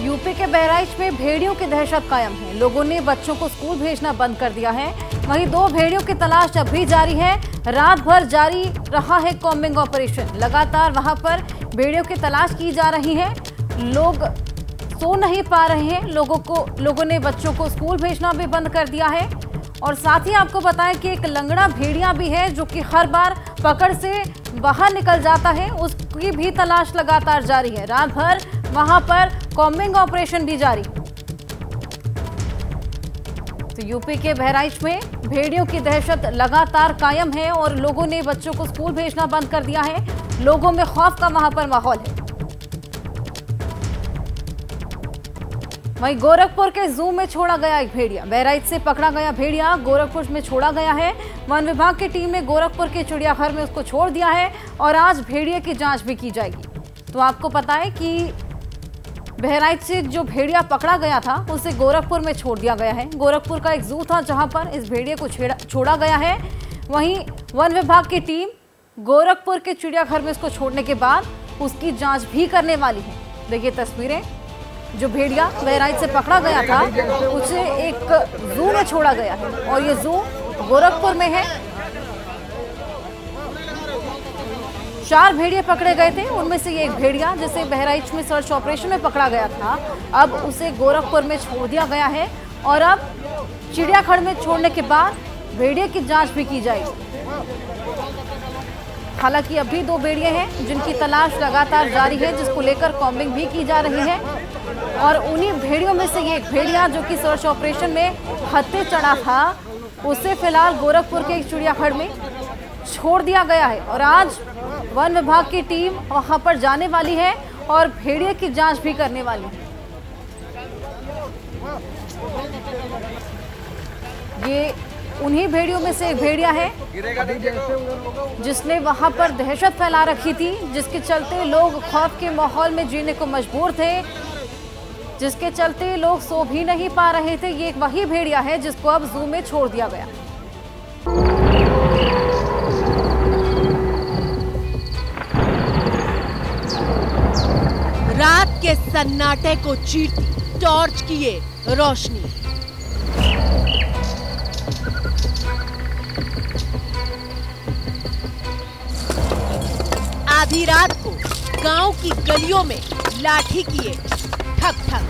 UP के बहराइच में भेड़ियों की दहशत कायम है। लोगों ने बच्चों को स्कूल भेजना बंद कर दिया है। वहीं 2 भेड़ियों की तलाश अब भी जारी है। रात भर जारी रहा है कॉम्बिंग ऑपरेशन। लगातार वहां पर भेड़ियों की तलाश की जा रही है। लोग सो नहीं पा रहे हैं। लोगों ने बच्चों को स्कूल भेजना भी बंद कर दिया है। और साथ ही आपको बताएं कि एक लंगड़ा भेड़िया भी है जो कि हर बार पकड़ से बाहर निकल जाता है। उसकी भी तलाश लगातार जारी है। रात भर वहां पर कॉम्बिंग ऑपरेशन भी जारी। तो यूपी के बहराइच में भेड़ियों की दहशत लगातार कायम है और लोगों ने बच्चों को स्कूल भेजना बंद कर दिया है। लोगों में खौफ का वहां पर माहौल है। वहीं गोरखपुर के जू में छोड़ा गया एक भेड़िया। बहराइच से पकड़ा गया भेड़िया गोरखपुर में छोड़ा गया है। वन विभाग की टीम ने गोरखपुर के चिड़ियाघर में उसको छोड़ दिया है और आज भेड़िए की जांच भी की जाएगी। तो आपको पता है कि बहराइच से जो भेड़िया पकड़ा गया था उसे गोरखपुर में छोड़ दिया गया है। गोरखपुर का एक जू था जहां पर इस भेड़िए को छोड़ा गया है। वहीं वन विभाग की टीम गोरखपुर के चिड़ियाघर में इसको छोड़ने के बाद उसकी जांच भी करने वाली है। देखिए तस्वीरें, जो भेड़िया बहराइच से पकड़ा गया था उसे एक जू में छोड़ा गया है और ये जू गोरखपुर में है। 4 भेड़िए पकड़े गए थे, उनमें से एक भेड़िया जिसे बहराइच में सर्च ऑपरेशन में पकड़ा गया था, अब उसे गोरखपुर में छोड़ दिया गया है और अब चिड़ियाघर में छोड़ने के बाद भेड़िए की जांच भी की जाएगी। हालांकि अभी 2 भेड़िए हैं जिनकी तलाश लगातार जारी है, जिसको लेकर कॉम्बिंग भी की जा रही है। और उन्हीं भेड़ियों में से एक भेड़िया जो कि सर्च ऑपरेशन में हत्थे चढ़ा था उसे फिलहाल गोरखपुर के एक चिड़ियाघर में छोड़ दिया गया है और आज वन विभाग की टीम वहां पर जाने वाली है और भेड़िए की जांच भी करने वाली है। ये उन्हीं भेड़ियों में से एक भेड़िया है जिसने वहां पर दहशत फैला रखी थी, जिसके चलते लोग खौफ के माहौल में जीने को मजबूर थे, जिसके चलते लोग सो भी नहीं पा रहे थे। ये एक वही भेड़िया है जिसको अब जू में छोड़ दिया गया। रात के सन्नाटे को चीरती टॉर्च की ये रोशनी, आधी रात को गांव की गलियों में लाठी किए ठक ठक।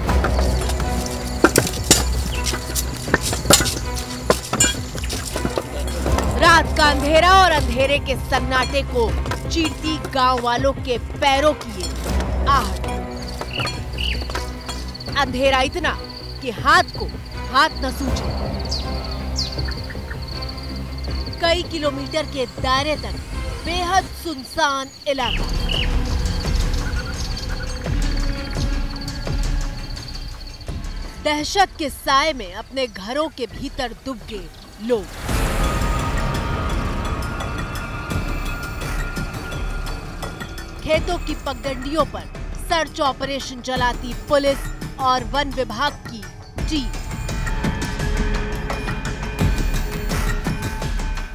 रात का अंधेरा और अंधेरे के सन्नाटे को चीरती गांव वालों के पैरों की ये आहट। अंधेरा इतना कि हाथ को हाथ न सूझे। कई किलोमीटर के दायरे तक बेहद सुनसान इलाका। दहशत के साए में अपने घरों के भीतर डूब गए लोग। खेतों की पगडंडियों पर सर्च ऑपरेशन चलाती पुलिस और वन विभाग की टीम।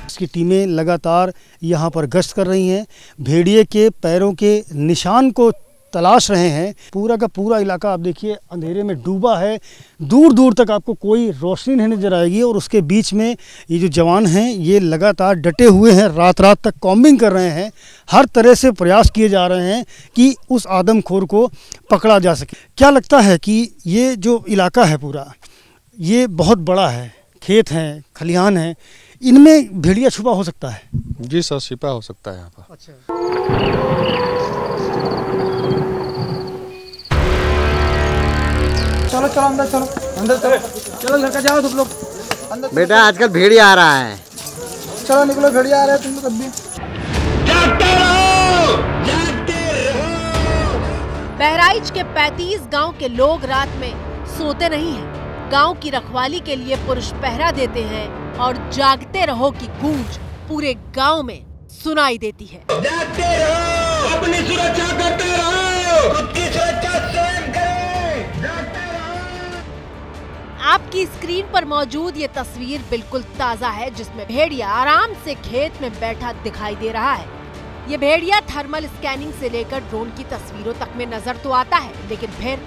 इसकी टीमें लगातार यहाँ पर गश्त कर रही हैं, भेड़िए के पैरों के निशान को तलाश रहे हैं। पूरा का पूरा इलाका आप देखिए अंधेरे में डूबा है। दूर दूर तक आपको कोई रोशनी नहीं नजर आएगी और उसके बीच में ये जो जवान हैं ये लगातार डटे हुए हैं, रात रात तक कॉम्बिंग कर रहे हैं। हर तरह से प्रयास किए जा रहे हैं कि उस आदमखोर को पकड़ा जा सके। क्या लगता है कि ये जो इलाका है पूरा, ये बहुत बड़ा है, खेत हैं, खलिहान हैं, इनमें भेड़िया छुपा हो सकता है? जी सर, छिपा हो सकता है यहाँ पर। अच्छा, चलो चलो अंदर, चलो अंदर, चलो चलो घर का जाओ तुम लोग अंदर। बेटा आजकल भेड़िया आ रहा है। चलो निकलो, भेड़िया आ रहा है, तुम लोग अब भी जागते रहो, जागते रहो। बहराइच के 35 गांव के लोग रात में सोते नहीं हैं। गांव की रखवाली के लिए पुरुष पहरा देते हैं और जागते रहो की गूंज पूरे गांव में सुनाई देती है। जागते रहो, अपनी सुरक्षा करते रहो, खुद की सुरक्षा स्वयं करें, जागते रहो। आपकी स्क्रीन पर मौजूद ये तस्वीर बिल्कुल ताजा है, जिसमें भेड़िया आराम से खेत में बैठा दिखाई दे रहा है। ये भेड़िया थर्मल स्कैनिंग से लेकर ड्रोन की तस्वीरों तक में नजर तो आता है, लेकिन फिर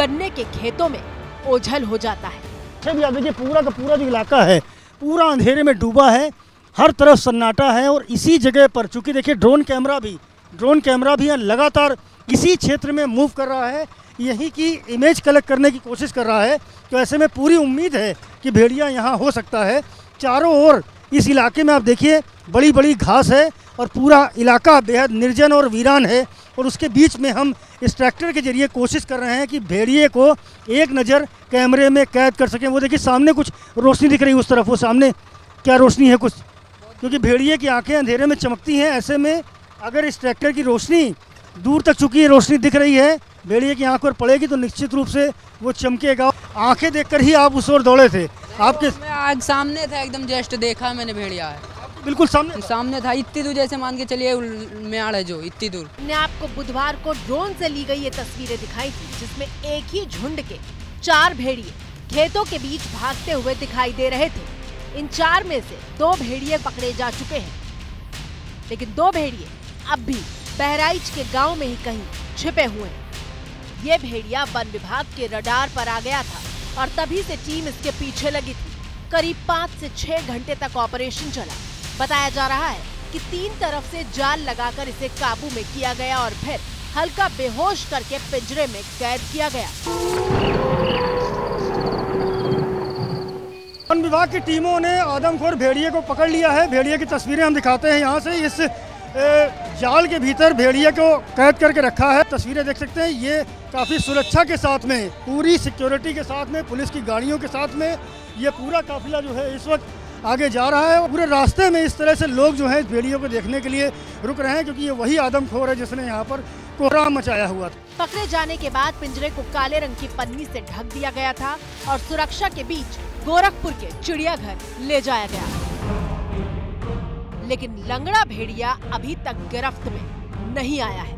गन्ने के खेतों में ओझल हो जाता है। भी आप देखिए पूरा का पूरा जो इलाका है पूरा अंधेरे में डूबा है, हर तरफ सन्नाटा है। और इसी जगह पर चूंकि देखिए ड्रोन कैमरा भी लगातार इसी क्षेत्र में मूव कर रहा है, यहीं की इमेज कलेक्ट करने की कोशिश कर रहा है। तो ऐसे में पूरी उम्मीद है कि भेड़िया यहाँ हो सकता है। चारों ओर इस इलाके में आप देखिए बड़ी बड़ी घास है और पूरा इलाका बेहद निर्जन और वीरान है। और उसके बीच में हम इस ट्रैक्टर के जरिए कोशिश कर रहे हैं कि भेड़िए को एक नज़र कैमरे में कैद कर सकें। वो देखिए सामने कुछ रोशनी दिख रही है उस तरफ, वो सामने क्या रोशनी है कुछ, क्योंकि भेड़िए की आंखें अंधेरे में चमकती हैं। ऐसे में अगर इस ट्रैक्टर की रोशनी दूर तक चुकी रोशनी दिख रही है, भेड़िए की आंख पर पड़ेगी तो निश्चित रूप से वो चमकेगा। आंखें देखकर ही आप उस ओर दौड़े थे? आपके मैं आज सामने था, एकदम जस्ट देखा मैंने भेड़िया है, बिल्कुल सामने था। इतनी दूर जैसे मान के चलिए म्याड़ है जो इतनी दूर। ने आपको बुधवार को ड्रोन से ली गई ये तस्वीरें दिखाई थी, जिसमें एक ही झुंड के 4 भेड़िए खेतों के बीच भागते हुए दिखाई दे रहे थे। इन 4 में से 2 भेड़िए पकड़े जा चुके हैं, लेकिन 2 भेड़िए अब भी बहराइच के गांव में ही कहीं छिपे हुए हैं। ये भेड़िया वन विभाग के रडार पर आ गया था और तभी से टीम इसके पीछे लगी थी। करीब 5 से 6 घंटे तक ऑपरेशन चला। बताया जा रहा है कि 3 तरफ से जाल लगाकर इसे काबू में किया गया और फिर हल्का बेहोश करके पिंजरे में कैद किया गया। वन विभाग की टीमों ने आदमखोर भेड़िए को पकड़ लिया है। भेड़िए की तस्वीरें हम दिखाते हैं यहाँ से। इस जाल के भीतर भेड़िए को कैद करके रखा है। तस्वीरें देख सकते हैं, ये काफ़ी सुरक्षा के साथ में, पूरी सिक्योरिटी के साथ में, पुलिस की गाड़ियों के साथ में ये पूरा काफिला जो है इस वक्त आगे जा रहा है। पूरे रास्ते में इस तरह से लोग जो है भेड़ियों को देखने के लिए रुक रहे हैं, क्योंकि ये वही आदमखोर है जिसने यहाँ पर कोहराम मचाया हुआ था। पकड़े जाने के बाद पिंजरे को काले रंग की पन्नी से ढक दिया गया था और सुरक्षा के बीच गोरखपुर के चिड़ियाघर ले जाया गया। लेकिन लंगड़ा भेड़िया अभी तक गिरफ्त में नहीं आया है।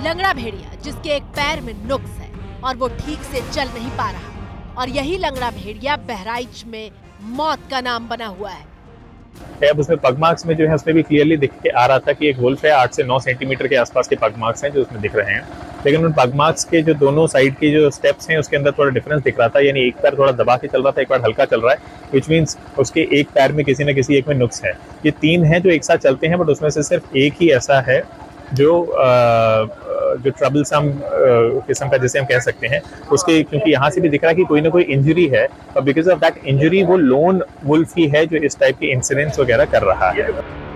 लंगड़ा भेड़िया जिसके एक पैर में नुक्स है और वो ठीक से चल नहीं पा रहा, और यही लंगड़ा भेड़िया बहराइच में मौत का नाम बना हुआ है। अब उसमें पग मार्क्स में जो है उसमें भी क्लियरली दिख के आ रहा था कि एक वुल्फ है। 8 से 9 सेंटीमीटर के आसपास के पग मार्क्स हैं जो उसमें दिख रहे हैं, लेकिन उन पग मार्क्स के जो दोनों साइड के जो स्टेप्स हैं उसके अंदर थोड़ा डिफरेंस दिख रहा था। यानी एक पैर थोड़ा दबा के चल रहा था, एक पैर हल्का चल रहा है, विच मीन्स उसके एक पैर में किसी न किसी एक में नुक्स है। ये 3 हैं जो एक साथ चलते हैं, बट उसमें से सिर्फ एक ही ऐसा है जो ट्रबलसम किस्म का जिसे हम कह सकते हैं उसके, क्योंकि यहाँ से भी दिख रहा है कि कोई ना कोई इंजरी है और बिकॉज ऑफ दैट इंजरी वो लोन वुल्फ ही है जो इस टाइप के इंसिडेंट्स वगैरह कर रहा है।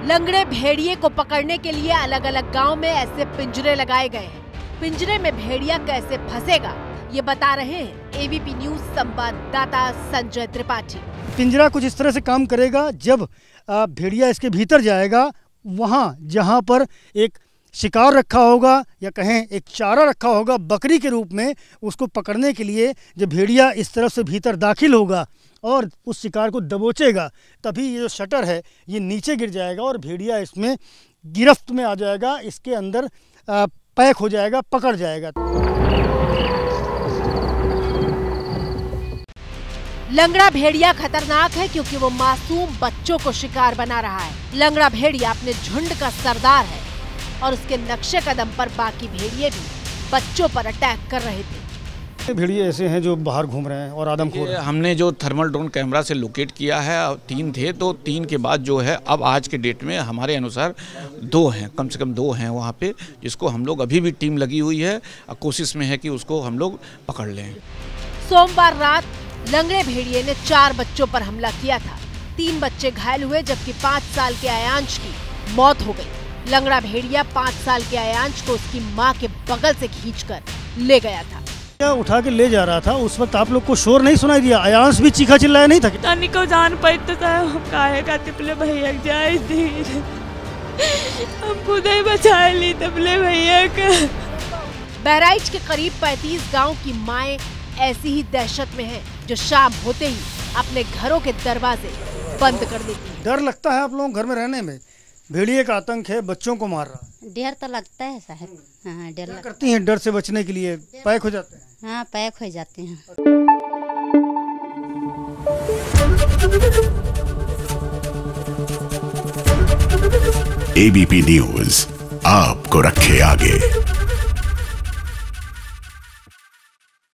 लंगड़े भेड़िए को पकड़ने के लिए अलग अलग गांव में ऐसे पिंजरे लगाए गए हैं। पिंजरे में भेड़िया कैसे फंसेगा ये बता रहे हैं एबीपी न्यूज संवाददाता संजय त्रिपाठी। पिंजरा कुछ इस तरह से काम करेगा, जब भेड़िया इसके भीतर जाएगा, वहाँ जहाँ पर एक शिकार रखा होगा या कहें एक चारा रखा होगा बकरी के रूप में, उसको पकड़ने के लिए जब भेड़िया इस तरफ से भीतर दाखिल होगा और उस शिकार को दबोचेगा, तभी ये जो शटर है ये नीचे गिर जाएगा और भेड़िया इसमें गिरफ्त में आ जाएगा, इसके अंदर पैक हो जाएगा, पकड़ जाएगा। लंगड़ा भेड़िया खतरनाक है क्योंकि वो मासूम बच्चों को शिकार बना रहा है। लंगड़ा भेड़िया अपने झुंड का सरदार है और उसके नक्शे कदम पर बाकी भेड़िए भी बच्चों पर अटैक कर रहे थे। भेड़िए ऐसे हैं जो बाहर घूम रहे हैं और आदमखोर। हमने जो थर्मल ड्रोन कैमरा से लोकेट किया है, 3 थे, तो 3 के बाद जो है अब आज के डेट में हमारे अनुसार 2 हैं, कम से कम 2 हैं वहाँ पे, जिसको हम लोग अभी भी टीम लगी हुई है, कोशिश में है कि उसको हम लोग पकड़ लें। सोमवार रात लंगड़े भेड़िए ने 4 बच्चों पर हमला किया था। 3 बच्चे घायल हुए जबकि 5 साल के आयांश की मौत हो गई। लंगड़ा भेड़िया 5 साल के आयांश को उसकी मां के बगल से खींचकर ले गया था। उठा के ले जा रहा था, उस वक्त आप लोग को शोर नहीं सुनाई दिया? आयांश भी चीखा चिल्लाया नहीं था? तानी को जान पाई तो काहे का तिपले भैया जाए थी, हम खुद ही बचा ली तिपले भैया का। बहराइच के करीब 35 गांव की माएं ऐसी ही दहशत में हैं, जो शाम होते ही अपने घरों के दरवाजे बंद कर देती। डर लगता है आप लोगों घर में रहने में? भेड़िए का आतंक है, बच्चों को मार रहा है। डर तो लगता है साहब। हाँ, डर करती हैं डर से बचने के लिए? पैक हो जाते हैं? हाँ, पैक हो जाते हैं। एबीपी न्यूज आपको रखे आगे।